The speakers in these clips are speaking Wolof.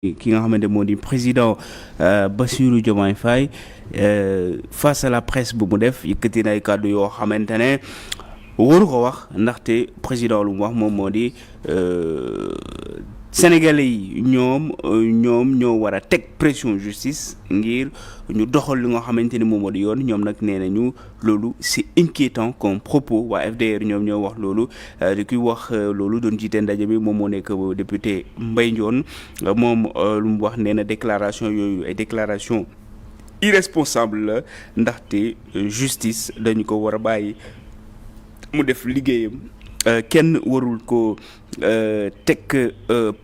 ki nga xamante moo di président Bassirou Diomaye Faye face à la presse bu mu def yëkkati na ay kàddu yoo xamante ne waru ko wax ndaxte président lu mu wax moom moo di Sénégalais yi ñoom ñoo war a teg pression justice ngir ñu doxal li nga xamante ni moom moo di yoon ñoom nag nee nañu loolu c'est inquiétant comme propos waa FDR ñoom ñoo wax loolu di kuy wax loolu doon jiite ndaje bi moom moo nekk député Mbaye Ndione moom lu mu wax nee na déclaration yooyu ay déclaration irresponsable la ndaxte justice dañu ko war a bàyyi mu def liggéeyam kenn warul ko teg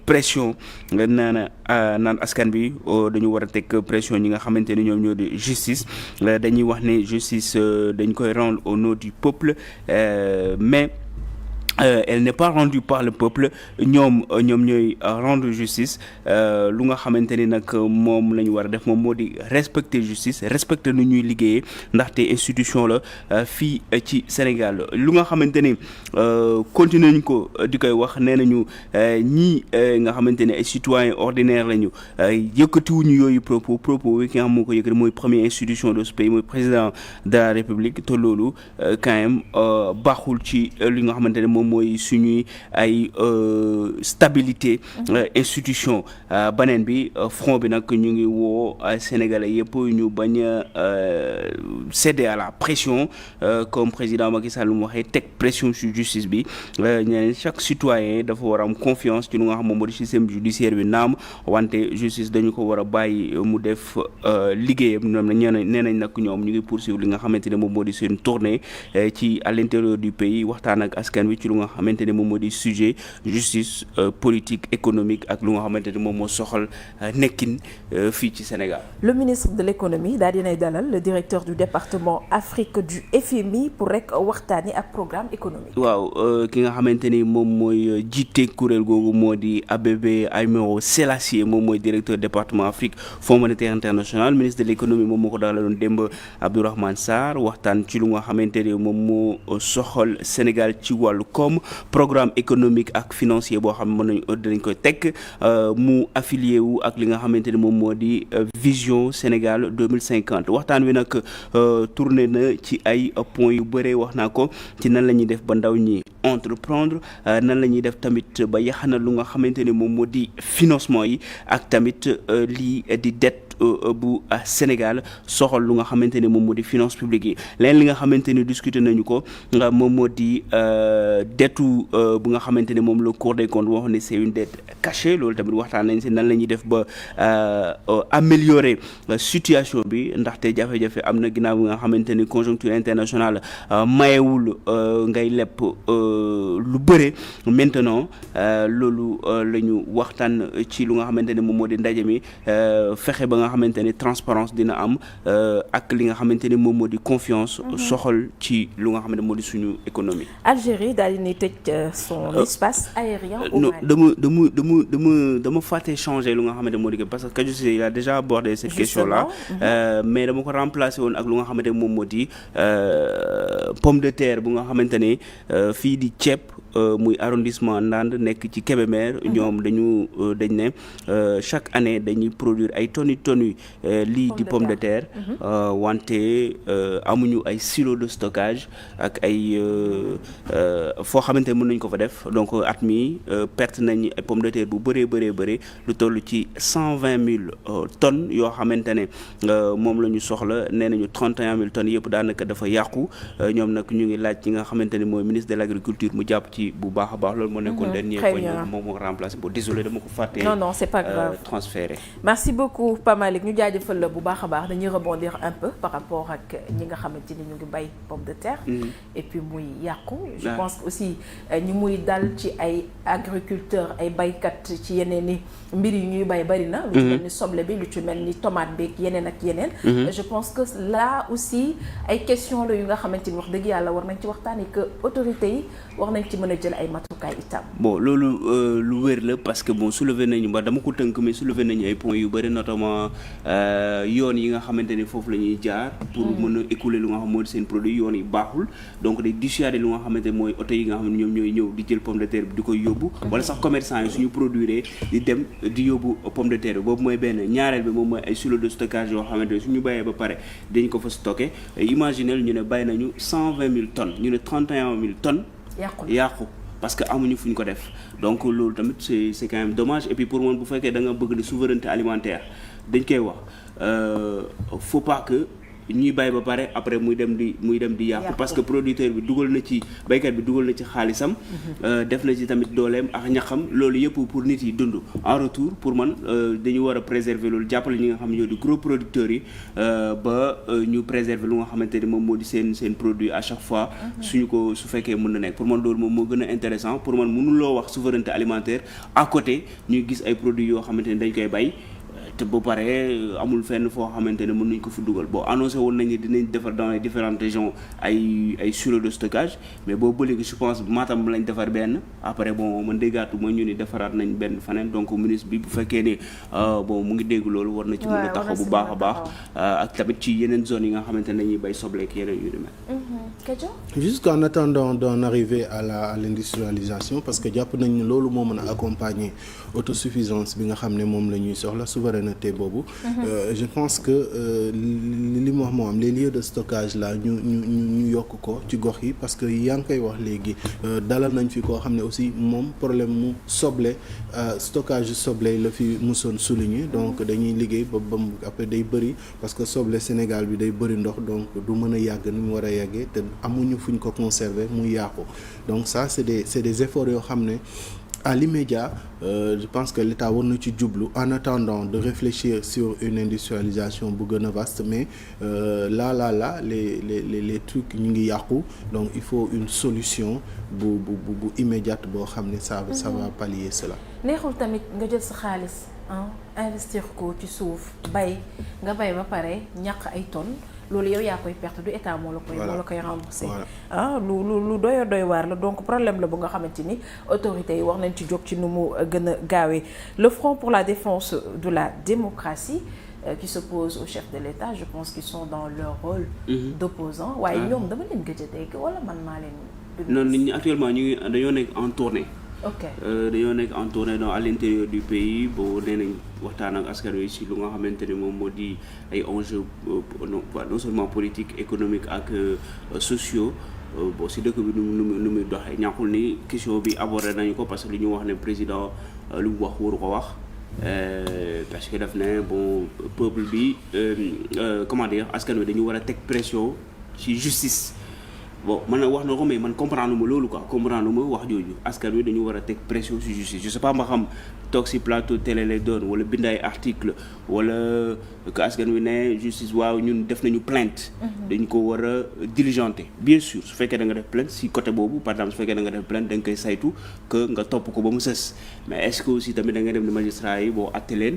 pression naan askan bi dañu war a teg pression ñi nga xamante ni ñoom ñoo di justice dañuy wax ne justice dañ koy rendre au nom du peuple mais elle n'est pas rendue par le peuple ñoom ñooy rendre justice lu nga xamante ni nag moom la ñu war a def moom moo di respecter justice respecter nu ñuy liggéeyee ndaxte institution la fii ci Sénégal lu nga xamante ni continuer ñu ko di koy wax nee nañu ñii nga xamante ne ay citoyens ordinaires lañu yëkkatiwuñu yooyu propos yi ki nga xam moo ko yëkkati mooy première institution de ce pays mooy président de la République te loolu quand même baaxul ci li nga xamante ne moom mooy suñuy ay stabilité institution beneen bi front bi nag ñu ngi woo Sénégalais yëpp ñu bañ a céder à la pression comme président Macky Sall mu waxee teg pression sur justice bi ñeneen chaque citoyen dafa war a am confiance ci lu nga xam moom moo di système judiciaire bi naam wante justice dañu ko war a bàyyi mu def liggéeyam ñoom nee nañ nag ñoom ñu ngi poursuivre li nga xamante ne moom moo di seen tournée ci à l'intérieur du pays waxtaan ak askan wi ci lu nga xamante ne moom moo di sujet justice politique économique ak lu nga xamante ne moom moo soxal nekkin fii ci Sénégal. Le ministre de l'économie daal dinay dalal le directeur du département Afrique du FMI pour rek waxtaani ak programme économique. waaw ki nga xamante ni moom mooy jiite kuréel googu moo di Abebe Aymero Selassie moom mooy directeur département Afrique Fonds monétaire international ministre de l'économie moom moo ko dalaloon démb Abdourahmane Sarr waxtaan ci lu nga xamante ni moom moo soxal Sénégal ci wàllu koom programme économique ak financier boo xam ne mën nañu dinañ koy teg mu affilié wu ak li nga xamante ni moom moo di vision Sénégal 2050 waxtaan wi nag tourné na ci ay points yu bëree wax naa ko ci nan la ñuy def ba ndaw ñi entreprendre nan la ñuy def tamit ba yaxanal lu nga xamante ni moom moo di financement yi ak tamit lii di dette bu Sénégal soxal lu nga xamante ni moom moo di finance publique yi leen li nga xamante ni discuté nañu ko moom moo di dettu bu nga xamante ni moom la Cour des comptes wax ne c'est une dette cachée loolu tamit waxtaan nañ si nan la ñuy def ba améliorer situation bi ndaxte jafe-jafe am na ginnaaw bi nga xamante ni conjoncture internationale mayewul ngay lepp lu bëre maintenant loolu la ñu waxtaan ci lu nga xamante ni moom moo di ndaje mi fexe ba nga xamante ni transparence dina am ak li nga xamante ni moom moo di confiance soxal ci lu nga xamante moo di suñu économie. Algérie daal di ne tëj son espace aérien au Mali. dama fàtte changer lu nga xamante moo di parce que je sais il a déjà abordé cette question là mais dama ko remplacer woon ak lu nga xamante moom moo di pomme de terre bu nga xamante ni fii di ceeb muy arrondissement Ndande nekk ci Kébémer ñoom dañ ne chaque année dañuy produire ay tonnes lii di pomme de terre wante amuñu ay silos de stockage ak ay foo xamante mën nañ ko fa def donc at mi perte nañ ay pomme de terre bu bëree lu toll ci 120,000 tonnes yoo xamante ne moom la ñu soxla nee nañu 31,000 tonnes yëpp daanaka dafa yàqu ñoom nag ñu ngi laaj ci nga xamante ne mooy ministre de l'agriculture mu jàpp ci bu baax a baax loolu moo nekkoon dernier point moom moo remplacé bon désolé dama ko fàtte non c'est pas grave transféré. Merci beaucoup Pape Malick ñu jaajëfal la bu baax a baax dañuy rebondir un peu par rapport ak ñi nga xamante ni ñu ngi bay pomme de terre et puis muy yàqu je pense que aussi ñu muy dal ci ay agriculteurs ay baykat ci yeneen ni mbir yi ñuy bay bari na lu ci mel ni soble bi lu ci mel ni tomate beeg yeneen ak yeneen je pense que là aussi ay question la yu nga xamante ni wax dëgg yàlla war nañ ci waxtaan et que autorités yi war nañ ci mën a a jël ay matukaay itam. bon loolu lu wér la parce que bon soulevé nañu ba dama ko tënk mais soulevé nañu ay points yu bëri notamment yoon yi nga xamante ni foofu la ñuy jaar. pour mën a écouler lu nga xam moo di seen produit yoon yi baaxul donc day dissuader lu nga xamante mooy oto yi nga xam ne ñoom ñooy ñëw di jël pomme de terre bi di koy yóbbu. wala sax commerçant yi suñu produire di dem di yóbbu pomme de terre bi boobu mooy benn ñaareel bi moom mooy ay silos de stockage yoo xamante ne suñu bàyyee ba pare dañ ko fa stocké imaginez ñu ne bàyyi nañu 120 000 tonnes ñu ne 31 000 tonnes. yàqu parce que amuñu fu ñu ko def donc loolu tamit c'est quand même dommage et puis pour man bu fekkee da nga bëgg di souveraineté alimentaire dañ koy wax faut pas que ñuy bàyyi ba pare après muy dem di yàqu parce que producteur bi dugal na ci baykat bi dugal na ci xaalisam def na ci tamit dooleem ak ñaxam loolu yëpp pour nit yi dund en retour pour man dañu war a préserver loolu jàppale ñi nga xam ne ñoo di gros producteurs yi ba ñu préserver lu nga xamante ni moom moo di seen produit à chaque fois suñu ko su fekkee mën na nekk pour man loolu moom moo gën a intéressant pour man mënuloo wax souveraineté alimentaire à côté ñuy gis ay produits yoo xamante ni dañ koy bay te ba pare amul fenn foo xamante ne mën nañ ko fi dugal bon annoncé woon nañ ne dinañ defar dans les différentes régions ay silos de stockage mais boobu ba léegi je pense Matam lañ defar benn après bon man déggaatu ma ñu ni defaraat nañ benn faneen donc ministre bi bu fekkee ne bon mu ngi dégg loolu war na ci mën a taxaw bu baax a baax ak tamit ci yeneen zones yi nga xamante ne dañuy bay sobleek yeneen yu ni mel. Jusqu'en attendant d'en arriver à l'industrialisation parce que jàpp nañ ne loolu moo mën a accompagner autosuffisance bi nga xam ne moom la ñuy soxla souveraineté boobu. Je pense que li mu wax moo am les lieux de stockage là ñu yokk ko ci gox yi parce que yaa ngi koy wax léegi dalal nañ fi koo xam ne aussi moom problème mu soble stockage soble la fi musoon souligner donc dañuy liggéey ba après day bëri parce que soble Sénégal bi day bëri ndox donc du mën a yàgg ni mu war a yàggee te amuñu fuñ ko conserver muy yàqu donc ça c'est des efforts yoo xam ne à l'immédiat je pense que l'État war na ci jublu en attendant de réfléchir sur une industrialisation bu gën a vaste mais là les trucs ñu ngi yàqu donc il faut une solution bu immédiate boo xam ne ça va pallier cela. neexul tamit nga jël sa xaalis investir ko ci suuf bay nga bay ba pare ñàkk ay tonnes. loolu yow yaa koy perte du état moo la koy rembourser lu doy waar la donc problème la bu nga xamante ni autorités yi wax nañ ci jóg ci nu mu gën a gaawee le Front pour la défense de la démocratie qui s'oppose au chef de l'État je pense qu'ils sont dans leur rôle d'opposant waaye ñoom dama leen gëj a dégg wala man maa leen non nit ñi actuellement ñu ngi dañoo nekk en tournée dañoo nekk en tournée à l'intérieur du pays boo nee nañ waxtaan ak askan wi si lu nga xamante ne moom moo di ay enjeux non seulement politique économique ak sociaux bon si dëkk bi nu muy doxee ñàkkul ni question bi abordé nañu ko parce que li ñu wax ne président lu mu wax waru ko wax parce que daf ne bon peuple bi comment dire askan wi dañu war a teg pression ci justice bon man na wax na ko mais man comprendre ma loolu quoi comprendre ma wax jooju askan wi dañu war a teg pression sur justice je sais pas ma xam toog si plateau télé lay doon wala bindaay article wala que askan wi ne justice waaw ñun def nañu plainte dañu ko war a diligenter bien sûr su fekkee da nga def plainte si côté boobu par exemple su fekkee da nga def plainte da nga koy saytu que nga topp ko ba mu sës mais est-ce que aussi tamit da nga dem di magistrat yi boo atte leen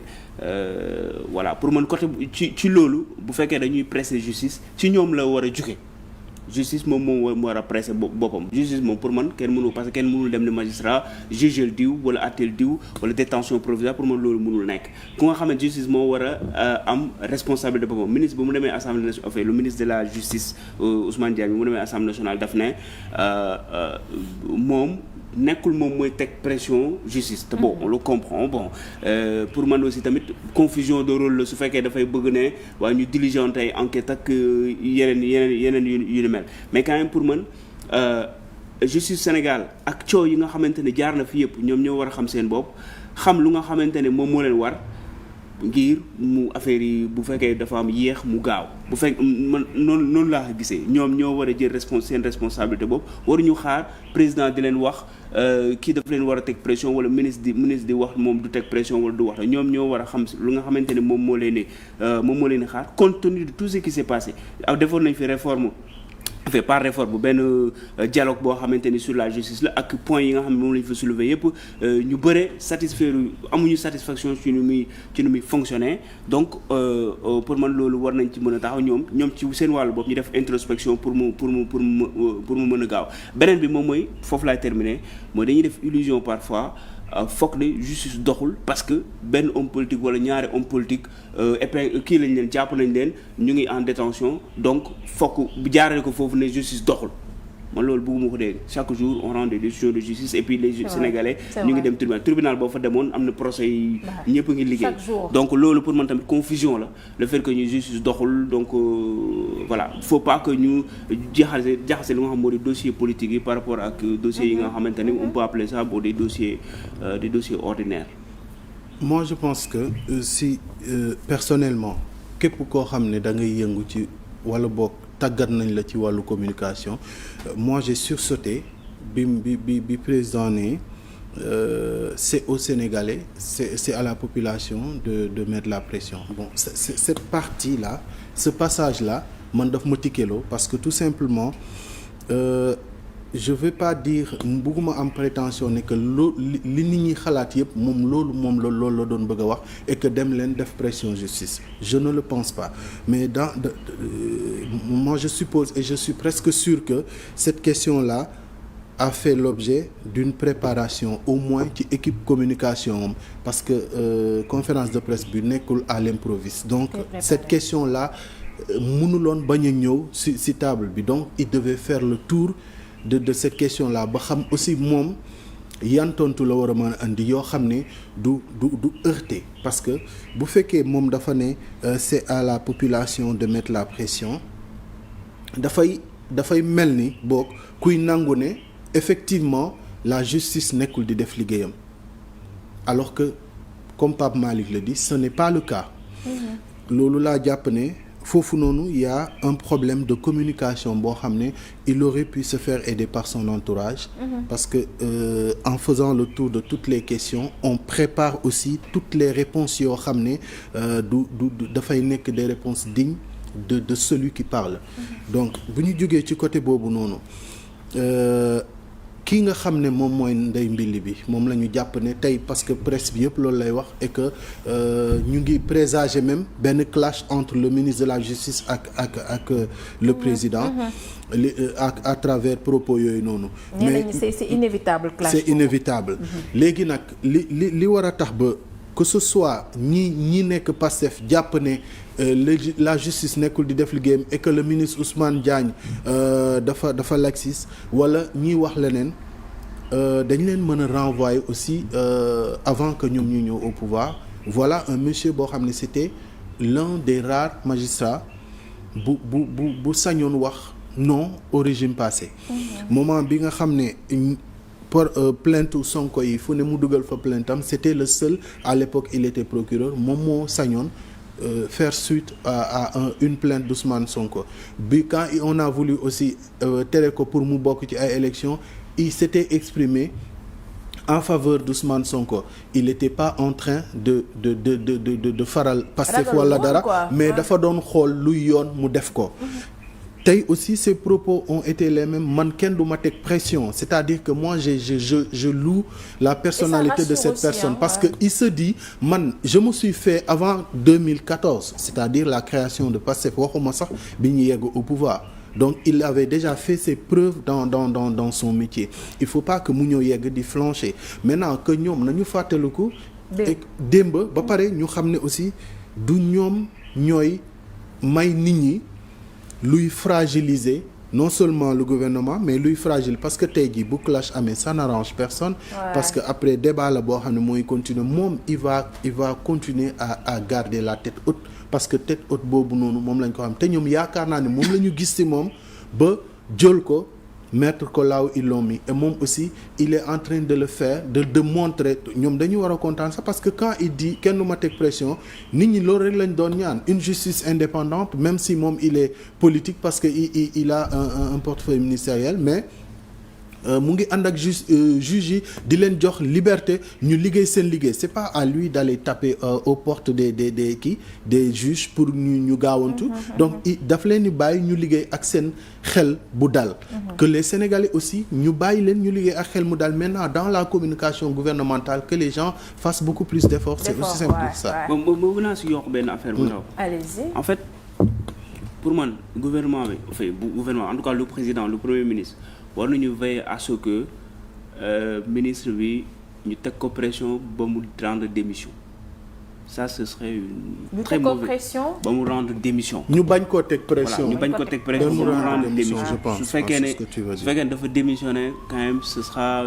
voilà pour man côté ci loolu bu fekkee dañuy presser justice ci ñoom la war a jóge justice moom war a presser boppam justice moom pour man kenn mënul parce que kenn mënul dem ne magistrat jugel diw wala atteel diw wala détention provisoire pour man loolu mënul nekk ku nga xam ne justice moo war a am responsabilité boppam ministre bu mu demee assemblée nationale fait le ministre de la justice Ousmane Diagne bi mu demee assemblée nationale daf ne moom nekkul moom mooy teg pression justice te bon on le comprend bon pour man aussi tamit confusion de rôle la su fekkee dafay bëgg ne waaye ñu diligente ay enquête ak yeneen yu ni mel mais quand même pour man justice Sénégal ak coow yi nga xamante ne jaar na fi yëpp ñoom ñoo war a xam seen bopp xam lu nga xamante ne moom moo leen war ngir mu affaire yi bu fekkee dafa am yéex mu gaaw bu fekk man noonu laa gisee ñoom ñoo war a jël seen responsabilité boobu waruñu xaar président di leen wax kii daf leen war a teg pression wala ministre di wax moom du teg pression wala du wax ñoom ñoo war a xam lu nga xamante ne moom moo leen di xaar compte tenu de tout ce qui s'est passé defoon nañ fi réforme fait par réforme bu benn dialogue boo xamante ni sur la justice la ak point yi nga xam ne moom la ñu fa soulever yëpp ñu bëre amuñu satisfaction ci nu muy fonctionner donc pour man loolu war nañ ci mën a taxaw ñoom ci seen wàllu bopp ñu def introspection pour mu mën a gaaw beneen bi moom mooy foofu laay terminer mooy dañuy def illusion parfois foog ne justice doxul parce que benn homme politique wala ñaari homme politique kii lañ leen jàpp nañ leen ñu ngi en détention donc fokk jaarale ko foofu ne justice doxul man loolu bëgguma ko dégg chaque jour on rend des décisions de justice et puis les Sénégalais ñu ngi dem tribunal boo fa demoon am na procès yi ñëpp a ngi liggéey donc loolu pour man tamit confusion la le fait que ñu justice doxul donc voilà faut pas que ñu jaxase li nga xam moo di dossier politique yi par rapport ak dossiers yi nga xamante ni on peut appeler ça bon des dossiers ordinaires. Moi je pense que si personnellement képp koo xam ne da ngay yëngu ci wala boog tàggat nañ la ci wàllu communication moi j'ai sursauté bi président ne c'est aux Sénégalais c'est à la population de mettre la pression bon cette partie là ce passage là man daf ma tikkeloo parce que tout simplement je vais pas dire bëgguma am prétention ne que li nit ñi xalaat yëpp loolu la doon bëgg a wax et que dem leen def pression justice je ne le pense pas mais moi je suppose et je suis presque sûr que cette question-là a fait l'objet d'une préparation au moins ci équipe communication parce que conférence de presse bi nekkul à l'improviste donc cette question-là mënuloon bañ a ñëw ci table bi donc il devait faire le tour de cette question-là ba xam aussi moom yan tontu la war a mën a andi yoo xam ne du heurter parce que bu fekkee moom dafa ne c'est à la population de mettre la pression dafay mel ni boog kuy nangu ne effectivement la justice nekkul di def liggéeyam alors que comme Pape Malick le dit ce n'est pas le cas loolu laa jàpp ne foofu noonu il y a un problème de communication boo xam ne il aurait pu se faire aider par son entourage parce que en faisant le tour de toutes les questions on prépare aussi toutes les réponses yoo xam ne dafay nekk des réponses dignes de celui qui parle donc bu ñu jógee ci côté boobu noonu kii nga xam ne moom mooy ndey mbilli bi moom la ñu jàpp ne tey parce que presse bi yëpp loolu lay wax et que ñu ngi présager même benn clash entre le ministre de la justice ak le président à travers propos yooyu noonu mais c'est inévitable clash c'est inévitable léegi nag li war a tax ba que ce soit ñi nekk Pastef jàpp ne la justice nekkul di def liggéeyam et que le ministre Ousmane Diagne dafa laxiste wala ñiy wax leneen dañ leen mën a renvoyer aussi avant que ñoom ñu ñëw au pouvoir voilà un monsieur boo xam ne c'était l'un des rares magistrats bu sañoon wax non au régime passé moment bi nga xam ne pour plainte Sonko yi fu ne mu dugal fa plainte am c'était le seul à l'époque il était procureur moom moo sañoon faire suite à une plainte d'Ousmane Sonko bi quand on a voulu aussi tere ko pour mu bokk ci ay élections il s'était exprimé en faveur d'Ousmane Sonko il n'était pas en train de faral Pastef wala dara mais dafa doon xool luy yoon mu def ko tey aussi ces propos ont été les mêmes man kenn du ma teg pression c'est-à-dire que moi je loue la personnalité de cette personne parce que il se dit man je me suis fait avant 2014 c'est-à-dire la création de Pastef waxuma sax bi ñu yegg au pouvoir donc il avait déjà fait ses preuves dans son métier il faut pas que mu ñëw yegg di flancher maintenant que ñoom nañu fàttaliku démb ba pare ñu xam ne aussi du ñoom ñooy may nit ñi luy fragiliser non seulement le gouvernement mais luy fragile parce que tey jii bu clash amee ça n'arrange personne parce que après débat la boo xam ne mooy continuer moom il va continuer à garder la tête haute parce que tête haute boobu noonu moom lañ ko xam te ñoom yaakaar naa ne moom la ñu gis ci moom ba jël ko mettre ko là où ils l'ont mis et moom aussi il est en train de le faire de montrer ñoom dañu war a kontaan ça parce que quand il dit kenn du ma teg pression nit ñi loolu rek lañ doon ñaan une justice indépendante même si moom il est politique parce que il a un portefeuille ministériel mais mu ngi ànd ak juge yi di leen jox liberté ñu liggéey seen liggéey c'est pas à lui d'aller taper aux portes des juges pour ñu gaawantu donc daf leen di bàyyi ñu liggéey ak seen xel bu dal que les Sénégalais aussi ñu bàyyi leen ñu liggéey ak xel mu dal maintenant dans la communication gouvernementale que les gens fassent beaucoup plus d'efforts c'est aussi simple que ça. boobu naa si yokk benn affaire bu ndaw. Allez-y. En fait pour man gouvernement en tout cas le président le premier ministre war nañu veiller à ce que ministre bi ñu teg ko pression ba mu rendre démission. Ça ce serait une très mauvaise ba mu rendre démission. ñu bañ koo teg pression. Voilà, ñu bañ ko teg pression ba mu rendre démission. je pense su fekkee ne dafa démissionner quand même ce sera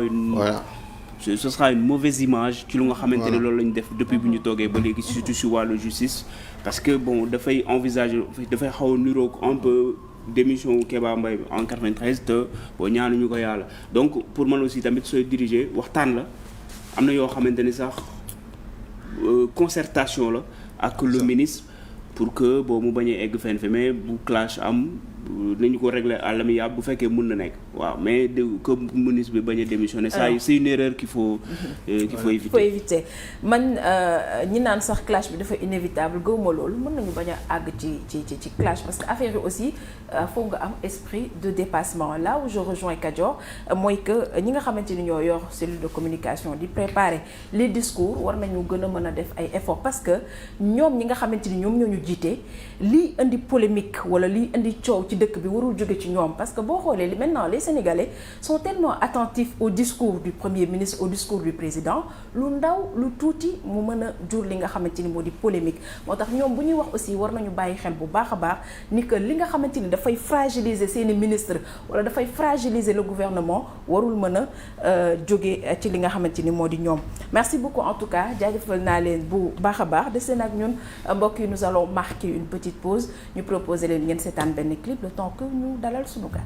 une mauvaise image ci lu nga xamante ne loolu la ñu def depuis bu ñu toogee ba léegi surtout si wàllu justice parce que bon dafay envisager dafay xaw a niroog un peu démission Kéba Mbaye en 93 te boo ñaanuñu ko yàlla donc pour man aussi tamit sooy diriger waxtaan la am na yoo xamante ni sax concertation la ak le ministre pour que boobu mu bañ a egg fenn fi mais bu clash am nañu ko régler à l'amiable bu fekkee mën na nekk waaw mais que ministre bi bañ a démissionner ça c'est une erreur qu'il faut éviter. Man ñi naan sax clash bi dafa inévitable gëwuma loolu mën nañu bañ a àgg ci clash parce que affaire yi aussi foog nga am esprit de dépassement là où je rejoins Kadior mooy que ñi nga xamante ni ñoo yor cellule de communication di préparer les discours war nañu gën a mën a def ay efforts parce que ñoom ñi nga xamante ni ñoom ñoo ñu jiite lii indi polémique wala lii indi coow ci dëkk bi warul jóge ci ñoom parce que boo xoolee maintenant les Sénégalais sont tellement attentifs au discours du premier ministre au discours du président lu ndaw lu tuuti mu mën a jur li nga xamante ni moo di polémique moo tax ñoom bu ñuy wax aussi war nañu bàyyi xel bu baax a baax ni que li nga xamante ni dafay fragiliser seeni ministre wala dafay fragiliser le gouvernement warul mën a jóge ci li nga xamante ni moo di ñoom. Merci beaucoup en tout cas jaajëfal naa leen bu baax a baax des nag ñun mbokk yi nous allons marquer une petite pause ñu proposer leen ngeen seetaan benn clip le temps que ñu dalal sunu gan.